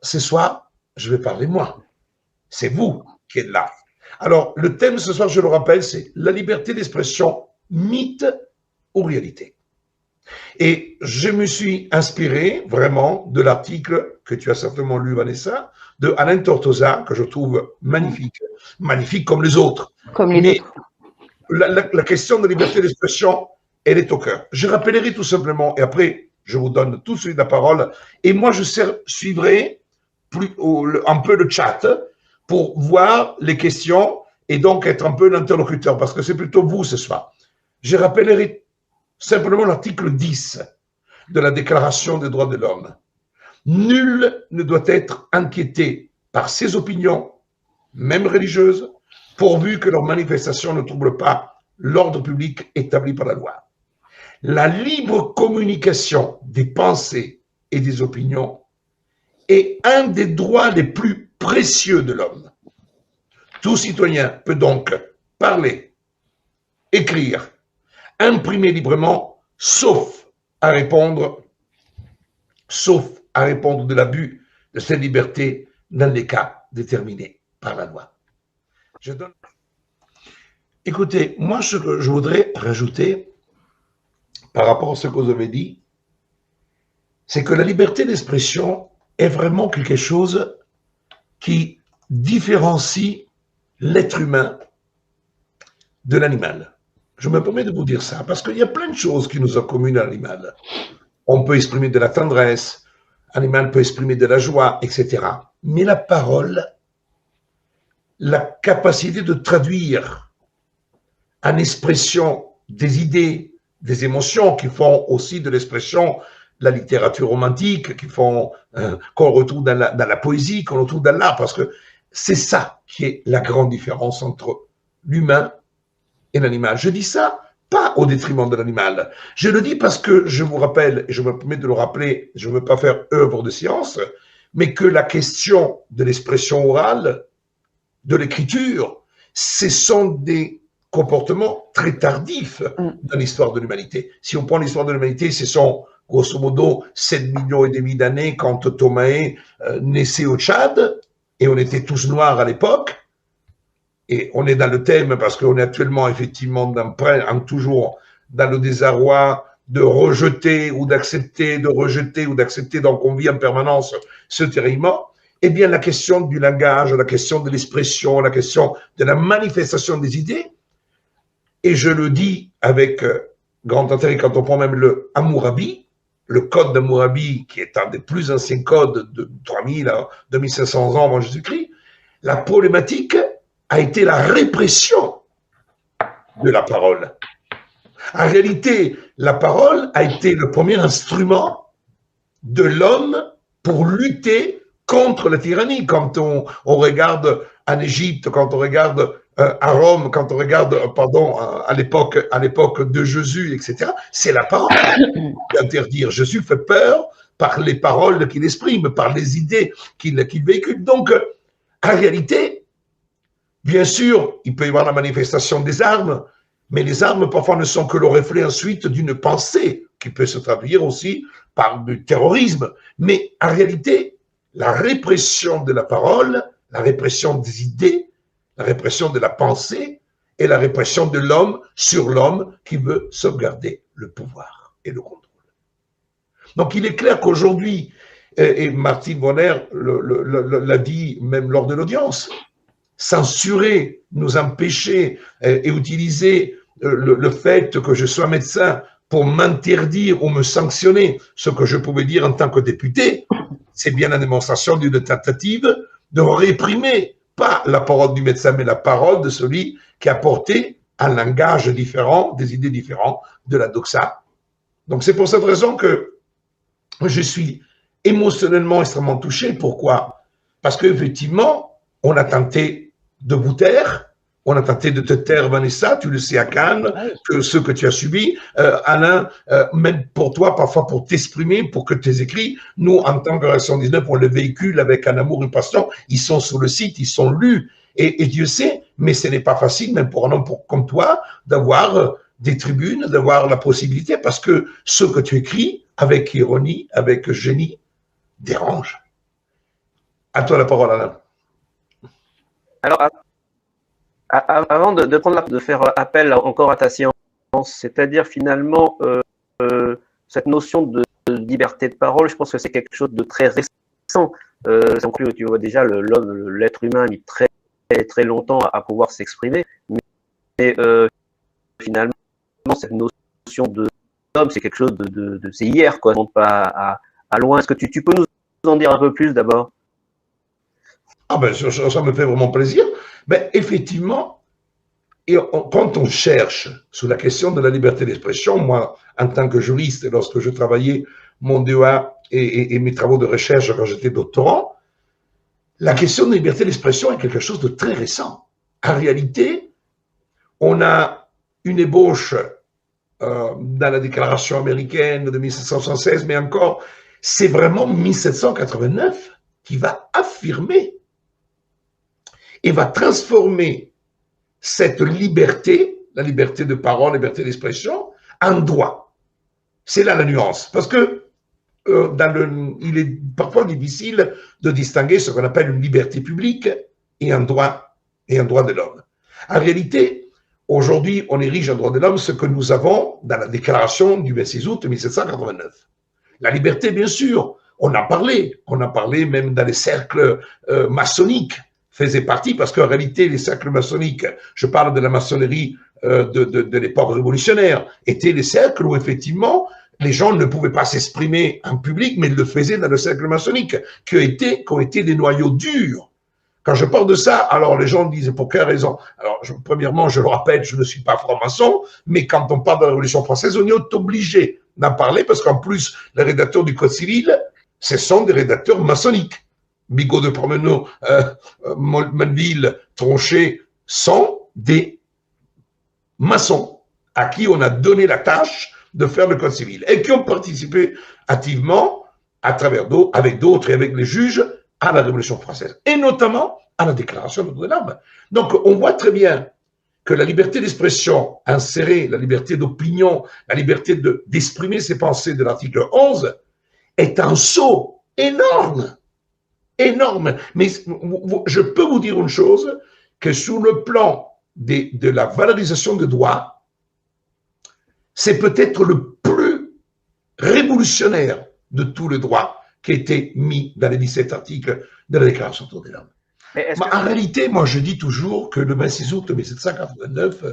ce soir, je vais parler moi. C'est vous qui êtes là. Alors, le thème ce soir, je le rappelle, c'est la liberté d'expression, mythe ou réalité. Et je me suis inspiré vraiment de l'article que tu as certainement lu, Vanessa, de Alain Tortosa, que je trouve magnifique, magnifique comme les autres. Comme les autres. La question de liberté d'expression, elle est au cœur. Je rappellerai tout simplement, et après, je vous donne tout de suite la parole, et moi, je suivrai un peu le chat pour voir les questions et donc être un peu l'interlocuteur, parce que c'est plutôt vous ce soir. Je rappellerai simplement l'article 10 de la Déclaration des droits de l'homme. Nul ne doit être inquiété par ses opinions, même religieuses, pourvu que leur manifestation ne trouble pas l'ordre public établi par la loi. La libre communication des pensées et des opinions est un des droits les plus précieux de l'homme. Tout citoyen peut donc parler, écrire, imprimer librement, sauf à répondre de l'abus de cette liberté dans les cas déterminés par la loi. Écoutez, moi, ce que je voudrais rajouter par rapport à ce que vous avez dit, c'est que la liberté d'expression est vraiment quelque chose qui différencie l'être humain de l'animal. Je me permets de vous dire ça, parce qu'il y a plein de choses qui nous communes à l'animal. On peut exprimer de la tendresse, l'animal peut exprimer de la joie, etc. Mais la parole, la capacité de traduire en expression des idées, des émotions qui font aussi de l'expression la littérature romantique, qu'on retrouve dans la poésie, qu'on retrouve dans l'art, parce que c'est ça qui est la grande différence entre l'humain et l'animal. Je dis ça pas au détriment de l'animal. Je le dis parce que je vous rappelle, et je me permets de le rappeler, je ne veux pas faire œuvre de science, mais que la question de l'expression orale, de l'écriture, ce sont des comportements très tardifs dans l'histoire de l'humanité. Si on prend l'histoire de l'humanité, ce sont grosso modo 7,5 millions d'années quand Ptolémée naissait au Tchad, et on était tous noirs à l'époque, et on est dans le thème parce qu'on est actuellement effectivement toujours dans le désarroi de rejeter ou d'accepter, donc on vit en permanence ce tiraillement. Eh bien, la question du langage, la question de l'expression, la question de la manifestation des idées, et je le dis avec grand intérêt quand on prend même le Hammurabi, le code d'Hammurabi, qui est un des plus anciens codes de 3000 à 2500 ans avant Jésus-Christ, la problématique a été la répression de la parole. En réalité, la parole a été le premier instrument de l'homme pour lutter contre la tyrannie. Quand on regarde en Égypte, quand on regarde à Rome, quand on regarde, à l'époque de Jésus, etc., c'est la parole qui interdire. Jésus fait peur par les paroles qu'il exprime, par les idées qu'il véhicule. Donc, en réalité, bien sûr, il peut y avoir la manifestation des armes, mais les armes, parfois, ne sont que le reflet ensuite d'une pensée qui peut se traduire aussi par du terrorisme. Mais en réalité, la répression de la parole, la répression des idées, la répression de la pensée et la répression de l'homme sur l'homme qui veut sauvegarder le pouvoir et le contrôle. Donc, il est clair qu'aujourd'hui, et Martin Bonner l'a dit même lors de l'audience, censurer, nous empêcher et utiliser le fait que je sois médecin pour m'interdire ou me sanctionner ce que je pouvais dire en tant que député, c'est bien la démonstration d'une tentative de réprimer, pas la parole du médecin, mais la parole de celui qui a porté un langage différent, des idées différentes de la doxa. Donc c'est pour cette raison que je suis émotionnellement extrêmement touché. Pourquoi? Parce qu'effectivement, on a tenté de vous taire, on a tenté de te taire, Vanessa, tu le sais à Cannes, que ce que tu as subi, Alain, même pour toi, parfois pour t'exprimer, pour que tes écrits, nous, en tant que Réaction 19, on les véhicule avec un amour, une passion, ils sont sur le site, ils sont lus, et Dieu sait, mais ce n'est pas facile, même pour un homme comme toi, d'avoir des tribunes, d'avoir la possibilité, parce que ce que tu écris, avec ironie, avec génie, dérange. À toi la parole, Alain. Alors, avant de faire appel encore à ta science, c'est-à-dire finalement cette notion de liberté de parole, je pense que c'est quelque chose de très récent. Tu vois déjà l'être humain a mis très longtemps à pouvoir s'exprimer, mais finalement cette notion de homme, c'est quelque chose c'est hier, quoi, on ne pas à loin. Est-ce que tu peux nous en dire un peu plus d'abord? Ah ben, ça me fait vraiment plaisir. Ben, effectivement, quand on cherche sur la question de la liberté d'expression, moi, en tant que juriste, lorsque je travaillais mon DEA et mes travaux de recherche quand j'étais doctorant, la question de la liberté d'expression est quelque chose de très récent. En réalité, on a une ébauche dans la déclaration américaine de 1776, mais encore, c'est vraiment 1789 qui va affirmer et va transformer cette liberté, la liberté de parole, la liberté d'expression, en droit. C'est là la nuance. Parce que il est parfois difficile de distinguer ce qu'on appelle une liberté publique et un droit de l'homme. En réalité, aujourd'hui, on érige un droit de l'homme ce que nous avons dans la déclaration du 26 août 1789. La liberté, bien sûr, on a parlé même dans les cercles maçonniques, faisait partie, parce qu'en réalité, les cercles maçonniques, je parle de la maçonnerie de l'époque révolutionnaire, étaient les cercles où effectivement les gens ne pouvaient pas s'exprimer en public, mais ils le faisaient dans le cercle maçonnique, qui ont été des noyaux durs. Quand je parle de ça, alors les gens disent pour quelle raison? Alors, premièrement, je le rappelle, je ne suis pas franc-maçon, mais quand on parle de la Révolution française, on est obligé d'en parler, parce qu'en plus, les rédacteurs du Code civil, ce sont des rédacteurs maçonniques. Bigot de Promenot, Melville, Tronchet, sont des maçons à qui on a donné la tâche de faire le Code civil et qui ont participé activement à travers avec d'autres et avec les juges à la Révolution française et notamment à la Déclaration des droits de l'homme. Donc on voit très bien que la liberté d'expression insérée, la liberté d'opinion, la liberté d'exprimer ses pensées de l'article 11 est un saut énorme. Énorme. Mais je peux vous dire une chose, que sur le plan de la valorisation des droits, c'est peut-être le plus révolutionnaire de tous les droits qui a été mis dans les 17 articles de la Déclaration des droits de l'homme. En réalité, moi je dis toujours que le 26 août 1789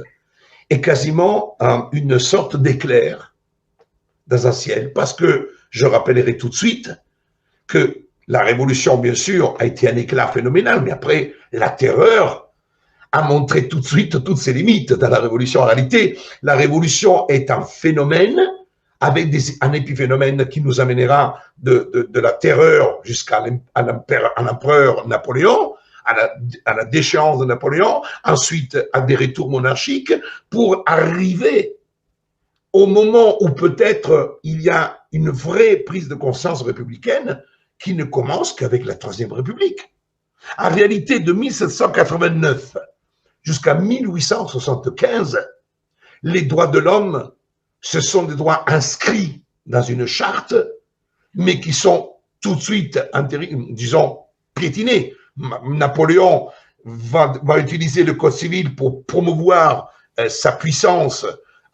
est quasiment une sorte d'éclair dans un ciel, parce que je rappellerai tout de suite que la révolution, bien sûr, a été un éclat phénoménal, mais après, la terreur a montré tout de suite toutes ses limites dans la révolution. En réalité, la révolution est un phénomène avec un épiphénomène qui nous amènera de la terreur jusqu'à l'empereur Napoléon, à la déchéance de Napoléon, ensuite à des retours monarchiques, pour arriver au moment où peut-être il y a une vraie prise de conscience républicaine qui ne commence qu'avec la Troisième République. En réalité, de 1789 jusqu'à 1875, les droits de l'homme, ce sont des droits inscrits dans une charte, mais qui sont tout de suite, disons, piétinés. Napoléon va utiliser le Code civil pour promouvoir sa puissance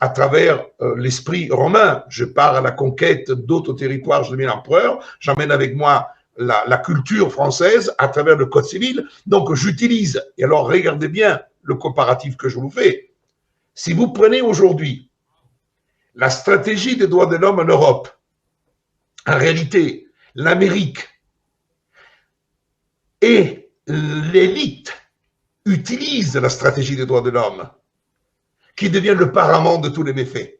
à travers l'esprit romain. Je pars à la conquête d'autres territoires, je deviens empereur, j'emmène avec moi la culture française à travers le Code civil, donc j'utilise, et alors regardez bien le comparatif que je vous fais. Si vous prenez aujourd'hui la stratégie des droits de l'homme en Europe, en réalité, l'Amérique et l'élite utilisent la stratégie des droits de l'homme, qui devient le paramount de tous les méfaits.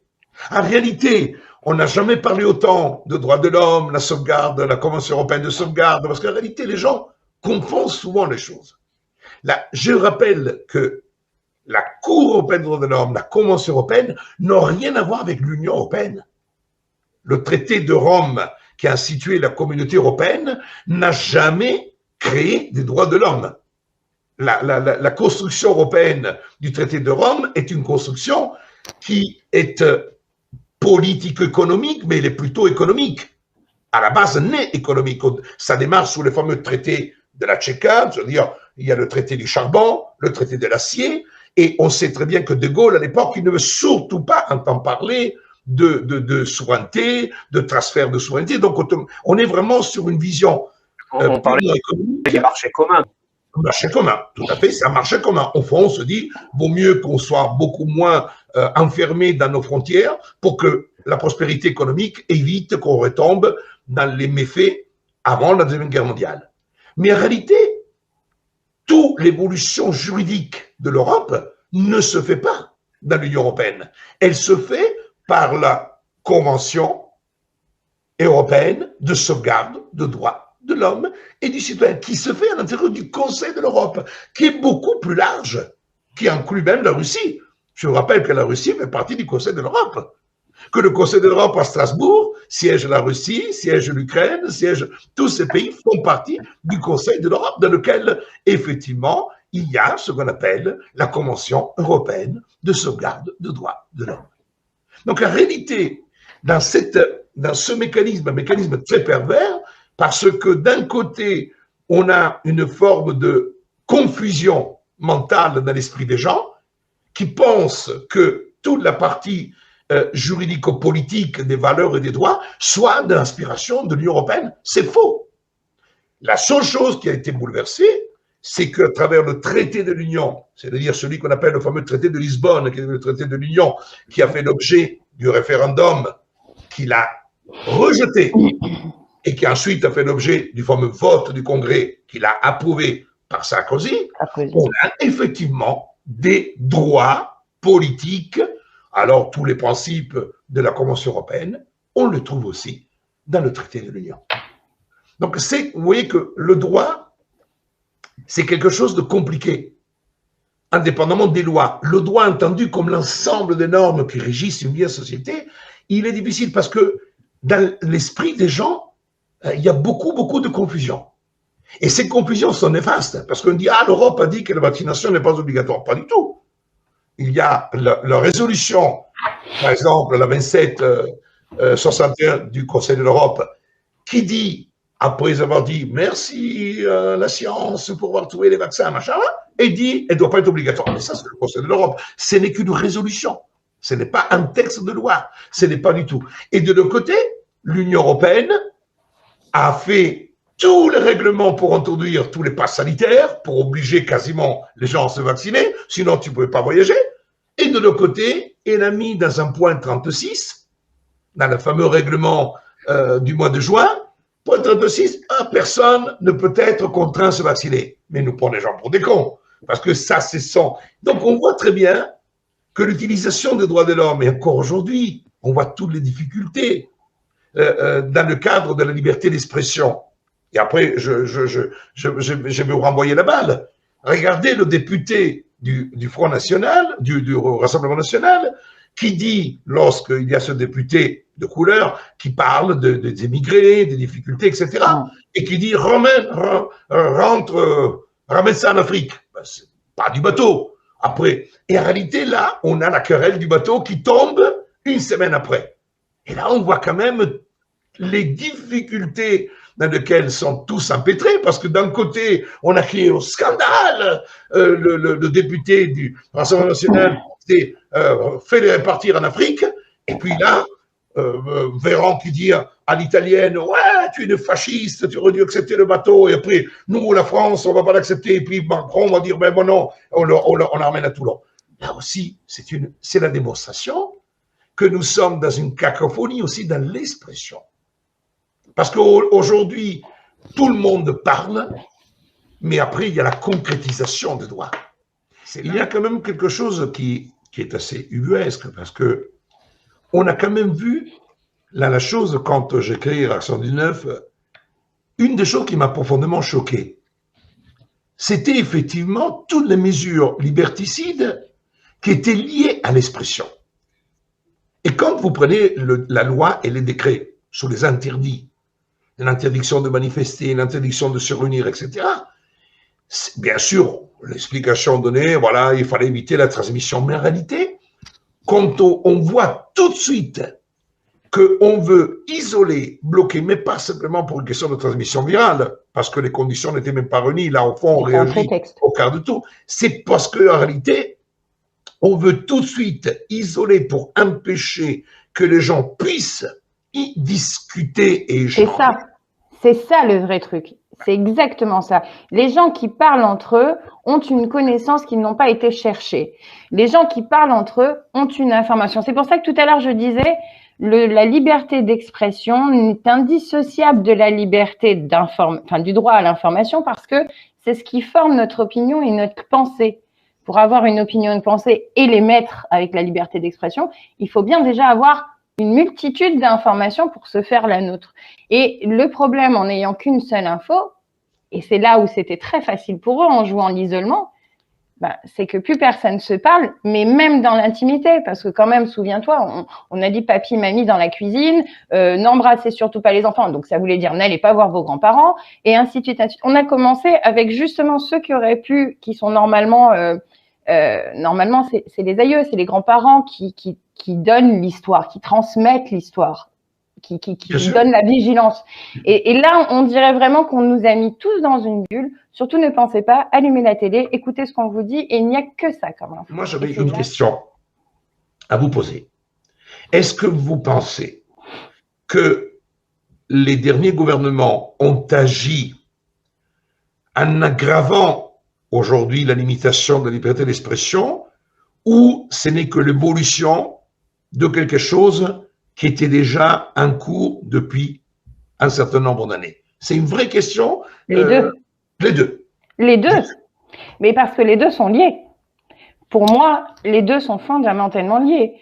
En réalité, on n'a jamais parlé autant de droits de l'homme, la sauvegarde, la Convention européenne de sauvegarde, parce qu'en réalité, les gens confondent souvent les choses. Là, je rappelle que la Cour européenne des droits de l'homme, la Convention européenne, n'ont rien à voir avec l'Union européenne. Le traité de Rome, qui a institué la communauté européenne, n'a jamais créé des droits de l'homme. La construction européenne du traité de Rome est une construction qui est politique-économique, mais elle est plutôt économique. À la base, n'est économique. Ça démarre sous les fameux traités de la Tchéka, c'est-à-dire il y a le traité du charbon, le traité de l'acier, et on sait très bien que De Gaulle, à l'époque, il ne veut surtout pas entendre parler de souveraineté, de transfert de souveraineté. Donc, on est vraiment sur une vision on parlait du marché commun. Un marché commun, tout à fait, c'est un marché commun. Au fond, on se dit, vaut mieux qu'on soit beaucoup moins enfermé dans nos frontières pour que la prospérité économique évite qu'on retombe dans les méfaits avant la Deuxième Guerre mondiale. Mais en réalité, toute l'évolution juridique de l'Europe ne se fait pas dans l'Union européenne. Elle se fait par la Convention européenne de sauvegarde de droits de l'homme et du citoyen, qui se fait à l'intérieur du Conseil de l'Europe, qui est beaucoup plus large, qui inclut même la Russie. Je vous rappelle que la Russie fait partie du Conseil de l'Europe, que le Conseil de l'Europe à Strasbourg siège la Russie, siège l'Ukraine, siège tous ces pays font partie du Conseil de l'Europe, dans lequel effectivement il y a ce qu'on appelle la Convention européenne de sauvegarde de droits de l'homme. Donc en réalité, dans ce mécanisme, un mécanisme très pervers, parce que d'un côté, on a une forme de confusion mentale dans l'esprit des gens qui pensent que toute la partie juridico-politique des valeurs et des droits soit de l'inspiration de l'Union européenne. C'est faux. La seule chose qui a été bouleversée, c'est qu'à travers le traité de l'Union, c'est-à-dire celui qu'on appelle le fameux traité de Lisbonne, qui est le traité de l'Union, qui a fait l'objet du référendum, qu'il a rejeté, et qui ensuite a fait l'objet du fameux vote du Congrès qu'il a approuvé par Sarkozy, on a effectivement des droits politiques. Alors, tous les principes de la Convention européenne, on le trouve aussi dans le traité de l'Union. Donc, vous voyez que le droit, c'est quelque chose de compliqué, indépendamment des lois. Le droit entendu comme l'ensemble des normes qui régissent une vie en société, il est difficile parce que dans l'esprit des gens, il y a beaucoup de confusion. Et ces confusions sont néfastes, parce qu'on dit, ah, l'Europe a dit que la vaccination n'est pas obligatoire. Pas du tout. Il y a la résolution, par exemple, la 2761 du Conseil de l'Europe, qui dit, après avoir dit, merci la science pour avoir trouvé les vaccins, machin, et dit, elle ne doit pas être obligatoire. Mais ça, c'est le Conseil de l'Europe. Ce n'est qu'une résolution. Ce n'est pas un texte de loi. Ce n'est pas du tout. Et de l'autre côté, l'Union européenne a fait tous les règlements pour introduire tous les passes sanitaires, pour obliger quasiment les gens à se vacciner, sinon tu ne pouvais pas voyager. Et de l'autre côté, elle a mis dans un point 36, dans le fameux règlement du mois de juin, point 36, personne ne peut être contraint à se vacciner. Mais nous prenons les gens pour des cons, parce que ça, c'est son. Donc on voit très bien que l'utilisation des droits de l'homme, et encore aujourd'hui, on voit toutes les difficultés, dans le cadre de la liberté d'expression. Et après, je vais vous renvoyer la balle. Regardez le député du Front National, du Rassemblement National, qui dit, lorsqu'il y a ce député de couleur, qui parle des immigrés, des difficultés, etc., et qui dit, ramène ça en Afrique. Ben, c'est pas du bateau. Après. Et en réalité, là, on a la querelle du bateau qui tombe une semaine après. Et là, on voit quand même les difficultés dans lesquelles sont tous empêtrés, parce que d'un côté, on a créé un scandale, le député du Rassemblement national s'est fait les répartir en Afrique, et puis là, Véran qui dit à l'italienne, ouais, tu es une fasciste, tu aurais dû accepter le bateau, et après, nous, la France, on ne va pas l'accepter, et puis Macron va dire, ben bon non, on la ramène à Toulon. Là aussi, c'est la démonstration que nous sommes dans une cacophonie aussi dans l'expression. Parce qu'aujourd'hui, tout le monde parle, mais après, il y a la concrétisation des droits. Il y a quand même quelque chose qui est assez ubuesque, parce que on a quand même vu, là, la chose, quand j'ai créé Réaction 19, une des choses qui m'a profondément choqué, c'était effectivement toutes les mesures liberticides qui étaient liées à l'expression. Et quand vous prenez la loi et les décrets sur les interdits, l'interdiction de manifester, l'interdiction de se réunir, etc., bien sûr, l'explication donnée, voilà, il fallait éviter la transmission, mais en réalité, quand on voit tout de suite qu'on veut isoler, bloquer, mais pas simplement pour une question de transmission virale, parce que les conditions n'étaient même pas réunies. Là, au fond, on réagit au quart de tour. C'est parce qu'en réalité, on veut tout de suite isoler pour empêcher que les gens puissent y discuter et échanger. C'est ça le vrai truc. C'est exactement ça. Les gens qui parlent entre eux ont une connaissance qu'ils n'ont pas été chercher. Les gens qui parlent entre eux ont une information. C'est pour ça que tout à l'heure, je disais, la liberté d'expression est indissociable de la liberté du droit à l'information, parce que c'est ce qui forme notre opinion et notre pensée. Pour avoir une opinion, une pensée et les mettre avec la liberté d'expression, il faut bien déjà avoir une multitude d'informations pour se faire la nôtre. Et le problème en n'ayant qu'une seule info, et c'est là où c'était très facile pour eux en jouant l'isolement, c'est que plus personne se parle, mais même dans l'intimité, parce que quand même, souviens-toi, on a dit papy, mamie dans la cuisine, n'embrassez surtout pas les enfants, donc ça voulait dire n'allez pas voir vos grands-parents, et ainsi de suite, ainsi de suite. On a commencé avec justement ceux qui auraient pu, qui sont normalement c'est les aïeux, c'est les grands-parents qui donnent l'histoire, qui transmettent l'histoire, qui donnent la vigilance. Et là, on dirait vraiment qu'on nous a mis tous dans une bulle. Surtout, ne pensez pas, allumez la télé, écoutez ce qu'on vous dit, et il n'y a que ça comme info. Moi, j'avais une question à vous poser. Est-ce que vous pensez que les derniers gouvernements ont agi en aggravant aujourd'hui la limitation de la liberté d'expression, ou ce n'est que l'évolution de quelque chose qui était déjà en cours depuis un certain nombre d'années? C'est une vraie question. Les deux. Les deux. Les deux. Mais parce que les deux sont liés. Pour moi, les deux sont fondamentalement liés.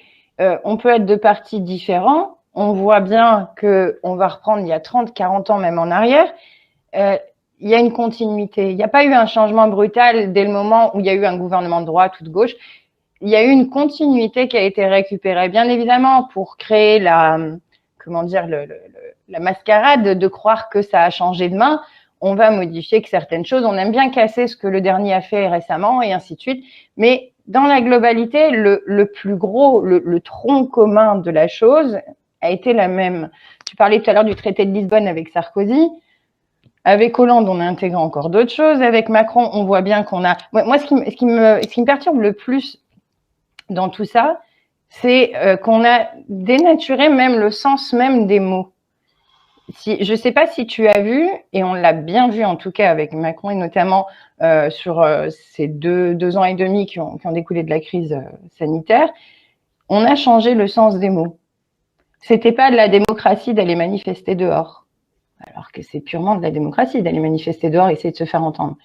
On peut être de partis différents. On voit bien qu'on va reprendre il y a 30, 40 ans même en arrière. Il y a une continuité. Il n'y a pas eu un changement brutal dès le moment où il y a eu un gouvernement de droite ou de gauche. Il y a eu une continuité qui a été récupérée, bien évidemment, pour créer la mascarade de croire que ça a changé de main. On va modifier que certaines choses. On aime bien casser ce que le dernier a fait récemment et ainsi de suite. Mais dans la globalité, le plus gros, le tronc commun de la chose a été la même. Tu parlais tout à l'heure du traité de Lisbonne avec Sarkozy. Avec Hollande, on a intégré encore d'autres choses. Avec Macron, on voit bien qu'on a… Moi, ce qui me perturbe le plus dans tout ça, c'est qu'on a dénaturé même le sens même des mots. Je ne sais pas si tu as vu, et on l'a bien vu en tout cas avec Macron, et notamment sur ces deux ans et demi qui ont découlé de la crise sanitaire, on a changé le sens des mots. C'était pas de la démocratie d'aller manifester dehors. Alors que c'est purement de la démocratie d'aller manifester dehors et essayer de se faire entendre.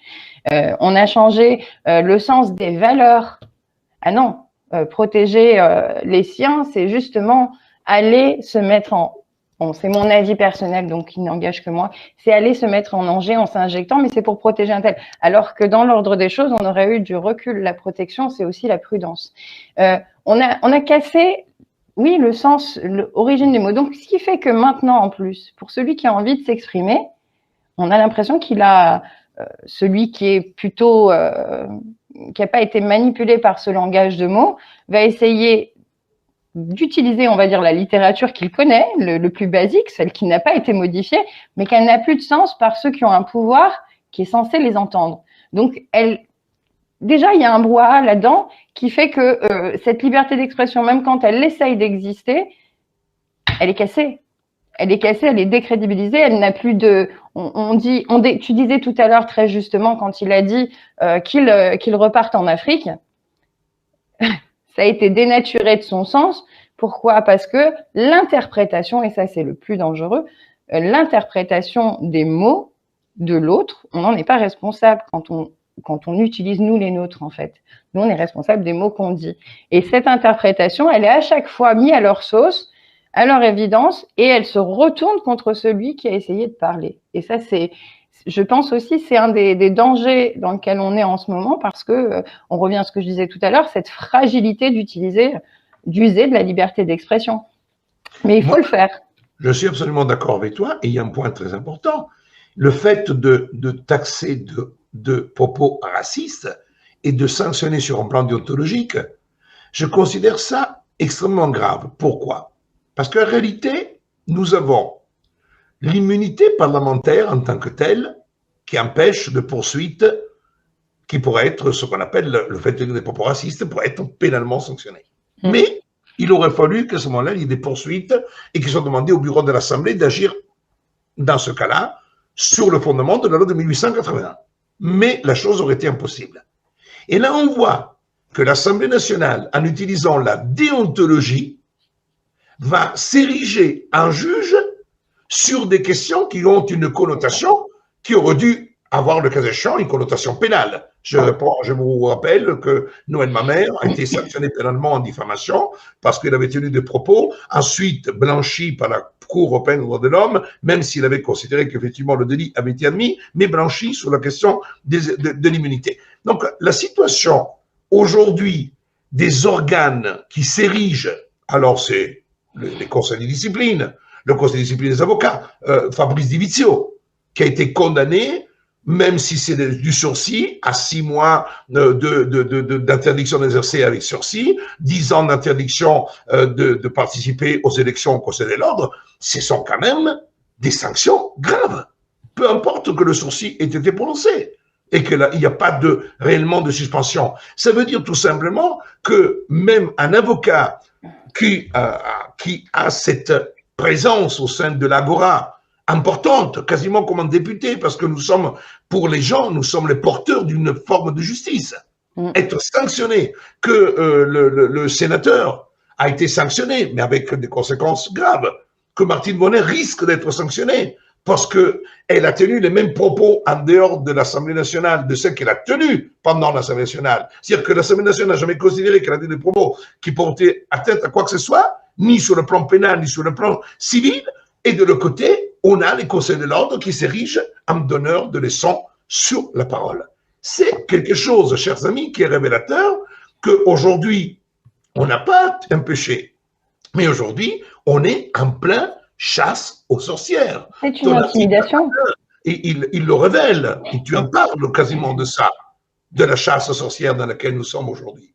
On a changé le sens des valeurs. Ah non, protéger les siens, c'est justement aller se mettre en… Bon, c'est mon avis personnel, donc il n'engage que moi. C'est aller se mettre en danger en s'injectant, mais c'est pour protéger un tel. Alors que dans l'ordre des choses, on aurait eu du recul. La protection, c'est aussi la prudence. On a cassé… Oui, le sens, l'origine des mots. Donc, ce qui fait que maintenant, en plus, pour celui qui a envie de s'exprimer, on a l'impression qu'il a, celui qui est plutôt, qui n'a pas été manipulé par ce langage de mots, va essayer d'utiliser, on va dire, la littérature qu'il connaît, le plus basique, celle qui n'a pas été modifiée, mais qu'elle n'a plus de sens par ceux qui ont un pouvoir qui est censé les entendre. Donc, déjà, il y a un brouhaha là-dedans qui fait que cette liberté d'expression, même quand elle essaye d'exister, elle est cassée. Elle est cassée, elle est décrédibilisée, elle n'a plus de… tu disais tout à l'heure très justement quand il a dit qu'il reparte en Afrique, ça a été dénaturé de son sens. Pourquoi? Parce que l'interprétation, et ça c'est le plus dangereux, l'interprétation des mots de l'autre, on n'en est pas responsable quand on utilise nous les nôtres en fait. Nous on est responsable des mots qu'on dit. Et cette interprétation, elle est à chaque fois mise à leur sauce, à leur évidence, et elle se retourne contre celui qui a essayé de parler. Et ça c'est, je pense aussi, c'est un des dangers dans lequel on est en ce moment, parce que, on revient à ce que je disais tout à l'heure, cette fragilité d'user de la liberté d'expression. Mais il faut le faire. Je suis absolument d'accord avec toi, et il y a un point très important. Le fait de taxer de propos racistes et de sanctionner sur un plan déontologique, je considère ça extrêmement grave. Pourquoi? Parce qu'en réalité, nous avons l'immunité parlementaire en tant que telle qui empêche de poursuite qui pourrait être ce qu'on appelle le fait de tenir des propos racistes pour être pénalement sanctionné. Mais il aurait fallu qu'à ce moment-là, il y ait des poursuites et qu'il soit demandé au bureau de l'Assemblée d'agir dans ce cas-là sur le fondement de la loi de 1881. Mais la chose aurait été impossible. Et là, on voit que l'Assemblée nationale, en utilisant la déontologie, va s'ériger en juge sur des questions qui ont une connotation qui aurait dû avoir, le cas échéant, une connotation pénale. Je vous rappelle que Noël Mamère a été sanctionné pénalement en diffamation parce qu'il avait tenu des propos, ensuite blanchi par la Cour européenne des droits de l'homme, même s'il avait considéré qu'effectivement le délit avait été admis, mais blanchi sur la question de l'immunité. Donc la situation aujourd'hui des organes qui s'érigent, alors c'est les conseils de discipline, le conseil de discipline des avocats, Fabrice Divizio, qui a été condamné, même si c'est du sursis, à 6 mois d'interdiction d'exercer avec sursis, 10 ans d'interdiction de participer aux élections au Conseil de l'Ordre, ce sont quand même des sanctions graves. Peu importe que le sursis ait été prononcé et qu'il n'y a pas réellement de suspension. Ça veut dire tout simplement que même un avocat qui a cette présence au sein de l'Agora, importante, quasiment comme un député, parce que nous sommes, pour les gens, nous sommes les porteurs d'une forme de justice. Être sanctionné, que le sénateur a été sanctionné, mais avec des conséquences graves, que Martine Bonnet risque d'être sanctionnée, parce qu'elle a tenu les mêmes propos en dehors de l'Assemblée nationale, de ceux qu'elle a tenus pendant l'Assemblée nationale. C'est-à-dire que l'Assemblée nationale n'a jamais considéré qu'elle a tenu des propos qui portaient atteinte à quoi que ce soit, ni sur le plan pénal, ni sur le plan civil, et de l'autre côté, on a les conseils de l'ordre qui s'érigent en donneurs de leçons sur la parole. C'est quelque chose, chers amis, qui est révélateur qu'aujourd'hui, on n'a pas un péché, mais aujourd'hui, on est en plein chasse aux sorcières. C'est une intimidation. Et il le révèle, et tu en parles quasiment de ça, de la chasse aux sorcières dans laquelle nous sommes aujourd'hui.